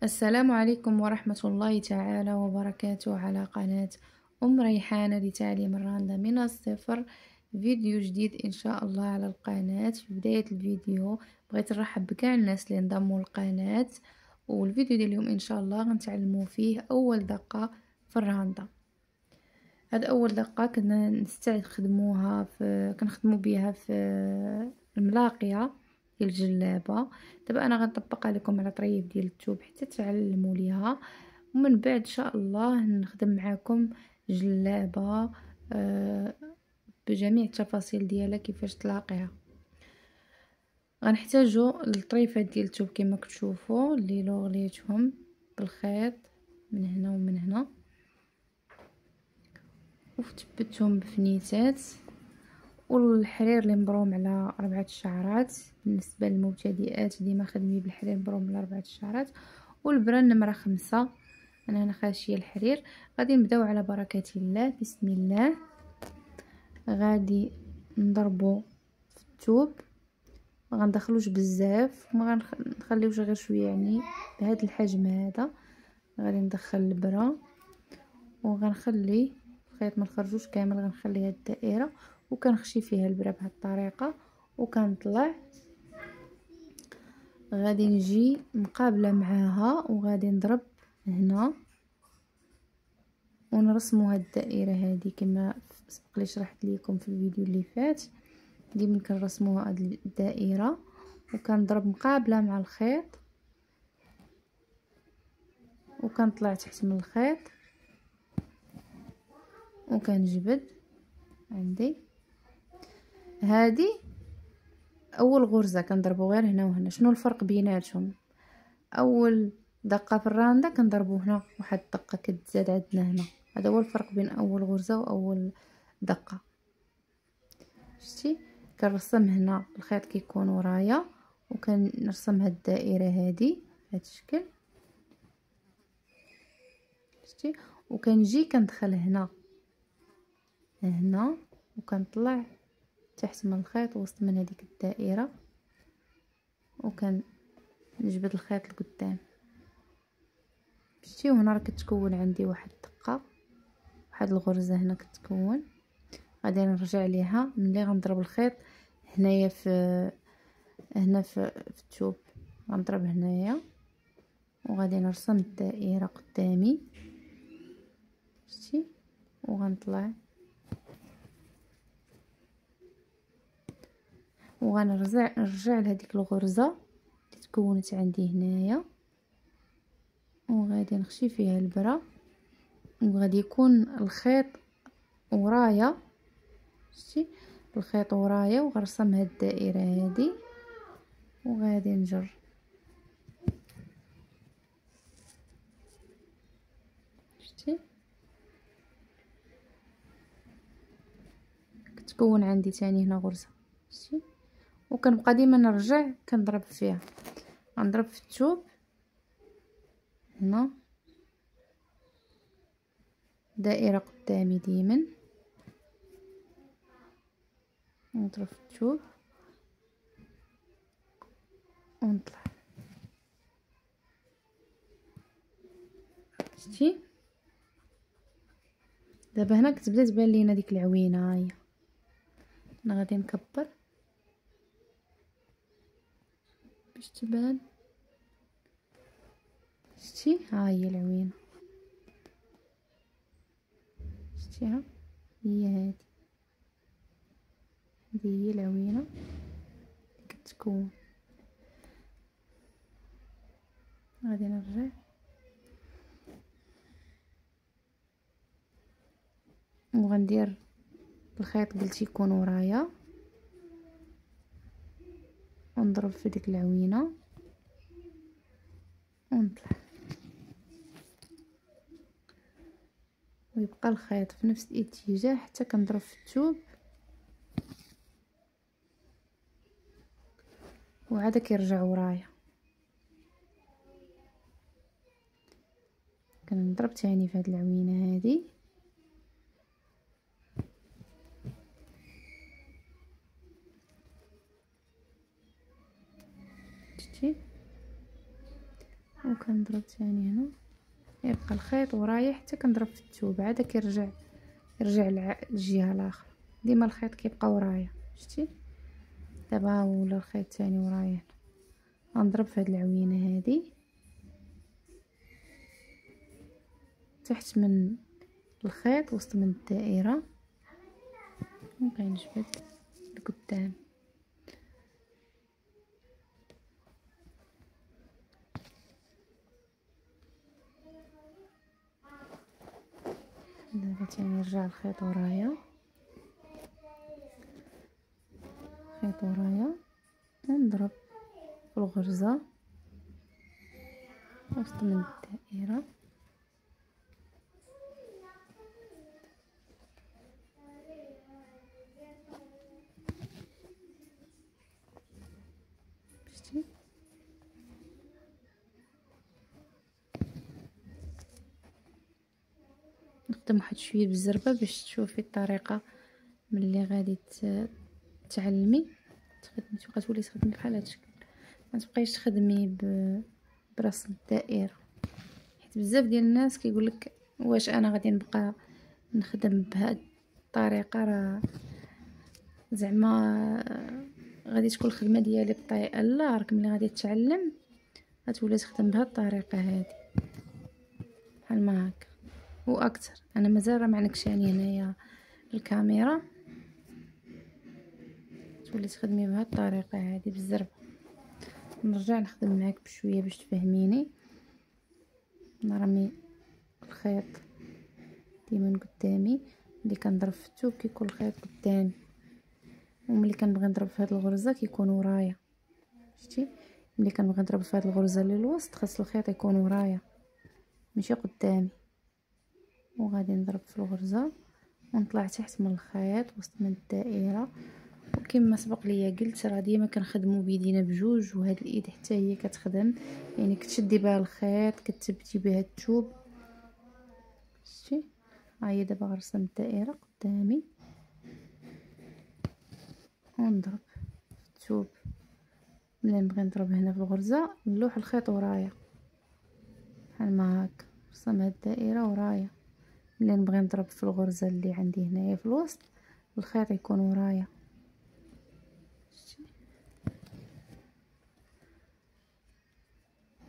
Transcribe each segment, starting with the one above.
السلام عليكم ورحمة الله تعالى وبركاته على قناة أم ريحانة لتعليم الرندا من الصفر. فيديو جديد إن شاء الله على القناة. في بداية الفيديو بغيت نرحب بكاع الناس اللي انضموا للقناة، والفيديو ديال اليوم إن شاء الله غنتعلموا فيه أول دقة في الرندا. هاد أول دقة كنا كنخدموا بها في الملاقية ديال الجلابه. دابا انا غنطبقها لكم على طريف ديال الثوب حتى تعلموا ليها، ومن بعد ان شاء الله نخدم معكم جلابه بجميع التفاصيل ديالها كيفاش تلاقيها. غنحتاجوا الطريفات ديال الثوب كما كتشوفوا اللي لوغليتهم بالخيط من هنا ومن هنا، وثبتهم بفنيتات، والحرير اللي مبروم على 4 شعرات. بالنسبه للمبتدئات ديما خدمي بالحرير مبروم على 4 شعرات. والبره نمره 5 انا هنا خاشيه الحرير. غادي نبداو على بركه الله. بسم الله. غادي نضربوا في الثوب، ما غندخلوش بزاف وما غنخليوش غير شويه، يعني بهذا الحجم هذا. غادي ندخل البره وغنخلي الخيط ما نخرجوش كامل، غنخليها الدائره وكنخشي فيها البره بهذه الطريقه وكنطلع. غادي نجي مقابله معاها وغادي نضرب هنا ونرسموا هاد الدائره هذه كما سبق لي شرحت لكم في الفيديو اللي فات. ديما كنرسموها هاد الدائره وكنضرب مقابله مع الخيط وكنطلع تحت من الخيط وكنجبد. عندي هذه اول غرزه كنضربوا غير هنا وهنا. شنو الفرق بيناتهم؟ اول دقه في الرانده كنضربوا هنا واحد الدقه كتزاد عندنا هنا. هذا هو الفرق بين اول غرزه واول دقه. شتي كنرسم هنا الخيط كيكون ورايا وكنرسم هاد الدائره هذه بهذا الشكل. شتي وكنجي كندخل هنا وكنطلع تحت من الخيط وسط من هذيك الدائره وكنجبد الخيط لقدام. شتي وهنا راه كتكون عندي واحد الدقه، واحد الغرزه هنا كتكون. غادي نرجع ليها ملي غنضرب الخيط هنايا في الثوب. غنضرب هنايا وغادي نرسم الدائره قدامي. شتي وغنطلع وغنرجع لهذيك الغرزه اللي تكونت عندي هنايا وغادي نخشي فيها البره وغادي يكون الخيط ورايا. شتي الخيط ورايا وغنرسم هاد الدائره هذه وغادي نجر. شتي كتكون عندي تاني هنا غرزه. شتي وكنبقى ديما نرجع كنضرب فيها. غنضرب في الثوب هنا دائره قدامي ديما، نضرب في الثوب ونطلع. شتي دابا هنا كتبدا تبان لينا ديك العوينه. هي انا غادي نكبر باش تبان. شتي ها هي العوينه. شتي ها هي هذه هي العوينه كتكون. غادي نرجع وغندير الخيط قلت يكون ورايا ونضرب في ديك العوينه ونطلع ويبقى الخيط في نفس الاتجاه حتى كنضرب في الثوب وعاد كيرجع ورايا. كنضرب تاني في هاد العوينه هذه وكنضرب ثاني هنا، يبقى الخيط ورايا حتى كنضرب في الثوب عاد كيرجع للجهه الاخرى. ديما الخيط كيبقى ورايا. شتي دابا ولا الخيط ثاني ورايا، غنضرب في هاد العوينه هادي تحت من الخيط وسط من الدائره، وكنجبد لقدام. دابا تاني نرجع الخيط ورايا، خيط ورايا ونضرب في الغرزه وسط من الدائره. شتي نخدم واحد شويه بالزربه باش تشوفي الطريقه ملي غادي تعلمي تخدمي، تولي تخدمي بحال هاد الشكل، ما تبقايش تخدمي برسم الدائره، حيت بزاف ديال الناس كيقولك واش انا غادي نبقى نخدم بهاد الطريقه، راه زعما غادي تكون الخدمه ديالي بطيئه. لا، راك ملي غادي تتعلم غتولي تخدم بهاد الطريقه هادي بحال ما هكا واكثر. انا مازال راه معنكشاني هنايا الكاميرا، تولي تخدمي بهاد الطريقه هادي بالزربه. نرجع نخدم معاك بشويه باش تفهميني. نرمي الخيط ديما قدامي، ملي كنضرب في الثوب كيكون الخيط قدامي، وملي كنبغي نضرب في هاد الغرزه كيكون ورايا. شتي ملي كنبغي نضرب في هاد الغرزه اللي الوسط خاص الخيط يكون ورايا ماشي قدامي، وغادي نضرب في الغرزه ونطلع تحت من الخيط وسط من الدائره. وكما سبق ليا قلت راه ديما كنخدموا بيدينا بجوج، وهاد الايد حتى هي كتخدم، يعني كتشدي بها الخيط كتثبتي بها الثوب. شتي ها هي دابا غنرسم الدائره قدامي ونضرب في الثوب. ملي نبغي نضرب هنا في الغرزه نلوح الخيط ورايا بحال ما هكا، نرسم هاد الدائره ورايا. ملي نبغي نضرب في الغرزه اللي عندي هنايا في الوسط الخيط يكون ورايا.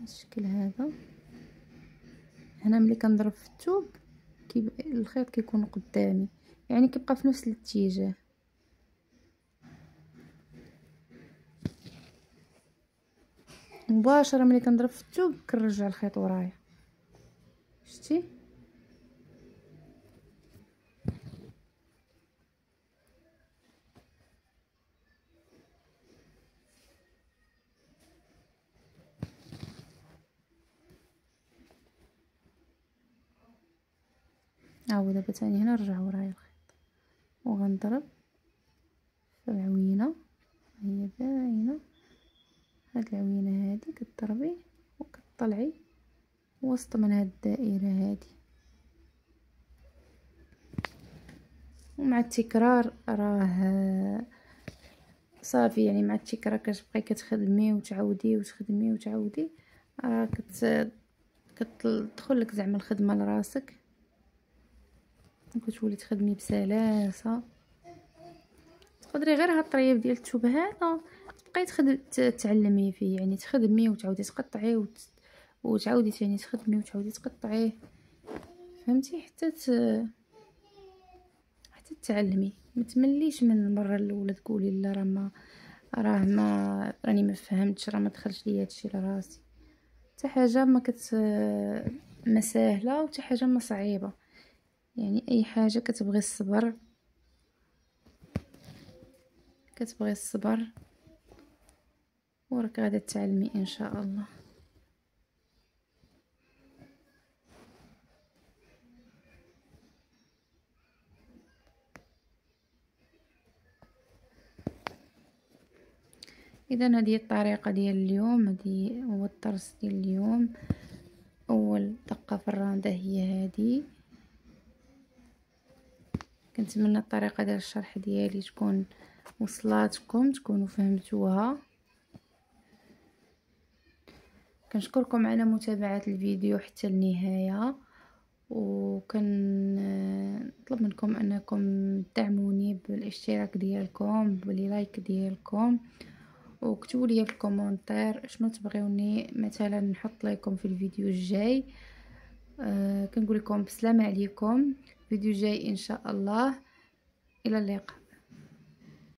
بالشكل هذا. هنا ملي كنضرب في الثوب الخيط كيكون قدامي، يعني كيبقى في نفس الاتجاه. مباشره ملي كنضرب في الثوب كنرجع الخيط ورايا. شتي هاهو دابا تاني هنا نرجع ورايا الخيط وغنضرب في العوينه. هي باينه هاد العوينه هادي كتضربي وكتطلعي وسط من هاد الدائره هادي. ومع التكرار راه صافي، يعني مع التكرار كتبقاي كتخدمي وتعاودي وتخدمي وتعاودي، راه كتدخل لك زعما الخدمه لراسك وكتولي تخدمي بسلاسه. تقدري غير هاد الطريف ديال الثوب هذا تبقاي تعلمي فيه، يعني تخدمي وتعاودي تقطعي وتعاودي ثاني تخدمي وتعاودي تقطعيه، فهمتي؟ حتى تعلمي، ما تمليش من المره الاولى تقولي لا راني ما فهمتش، راه ما دخلش ليا هادشي لراسي. حتى حاجه ما سهله وحتى حاجه ما صعيبه، يعني اي حاجه كتبغي الصبر، كتبغي الصبر وراك غادا تعلمي ان شاء الله. اذا هذه الطريقه ديال اليوم، هذه هو الدرس ديال اليوم. اول دقه في الرانده هي هذه. كنتمنى الطريقه ديال الشرح ديالي تكون وصلاتكم، تكونوا فهمتوها. كنشكركم على متابعة الفيديو حتى النهاية، نطلب منكم انكم تدعموني بالاشتراك ديالكم باللايك ديالكم، وكتبوا لي في الكومنتير شنو تبغيوني مثلا نحط لكم في الفيديو الجاي. كنقول لكم بسلامة عليكم، فيديو جاي ان شاء الله، الى اللقاء.